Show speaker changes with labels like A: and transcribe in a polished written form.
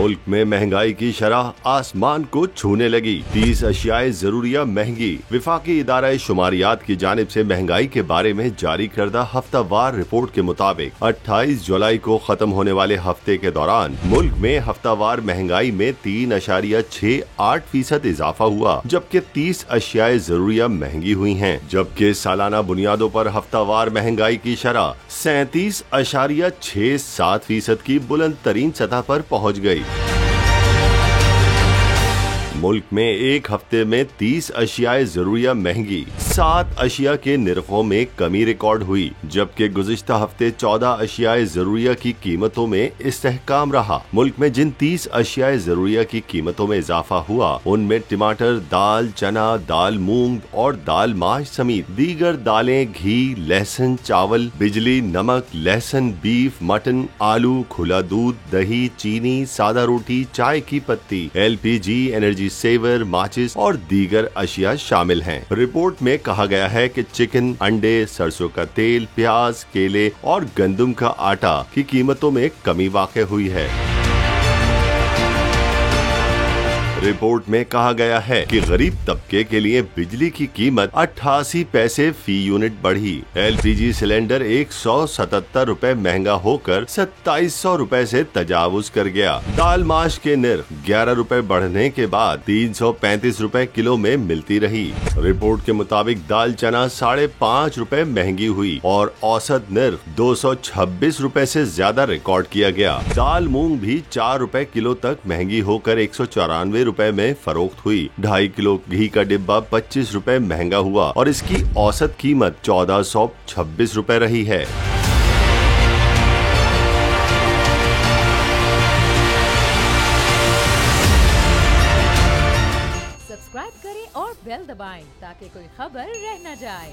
A: मुल्क में महंगाई की शरह आसमान को छूने लगी। 30 अशियाए जरूरिया महंगी। विफाकी इदारा शुमारियात की जानिब से महंगाई के बारे में जारी करदा हफ्तावार रिपोर्ट के मुताबिक 28 जुलाई को खत्म होने वाले हफ्ते के दौरान मुल्क में हफ्तावार महंगाई में 3.68% इजाफा हुआ, जबकि 30 अशियाए जरूरिया महंगी हुई हैं, जबकि सालाना बुनियादों पर हफ्तावार महंगाई की शरह 37.67% की बुलंद तरीन सतह पर पहुंच गई। मुल्क में एक हफ्ते में 30 अशियाए जरूरिया महंगी, 7 अशिया के निर्खों में कमी रिकॉर्ड हुई, जबकि गुज़िश्ता हफ्ते 14 अशियाए जरूरिया की कीमतों में इस्तेहकाम रहा। मुल्क में जिन 30 अशियाए जरूरिया की कीमतों में इजाफा हुआ उनमें टमाटर, दाल, चना, दाल मूंग और दाल माश समेत दीगर दालें, घी, लहसुन, चावल, बिजली, नमक, लहसुन, बीफ, मटन, आलू, खुला दूध, दही, चीनी, सादा रोटी, चाय की पत्ती, LPG, एनर्जी सेवर, माचिस और दीगर अशिया शामिल हैं। रिपोर्ट में कहा गया है कि चिकन, अंडे, सरसों का तेल, प्याज, केले और गंदम का आटा की कीमतों में कमी वाक़ई हुई है। रिपोर्ट में कहा गया है कि गरीब तबके के लिए बिजली की कीमत 88 पैसे फी यूनिट बढ़ी। LPG सिलेंडर 177 रुपए महंगा होकर 2700 रुपए से तजावुज कर गया। दाल माश के निर्ख 11 रुपए बढ़ने के बाद 335 रुपए किलो में मिलती रही। रिपोर्ट के मुताबिक दाल चना 5.5 रुपए महंगी हुई और औसत निर्ख 226 रुपए से ज्यादा रिकॉर्ड किया गया। दाल मूंग भी 4 रुपए किलो तक महंगी होकर 194 रुपए में फरोख्त हुई। 2.5 किलो घी का डिब्बा 25 रुपए महंगा हुआ और इसकी औसत कीमत 1426 रुपए रही है।
B: सब्सक्राइब करें और बेल दबाएं ताकि कोई खबर रह न जाए।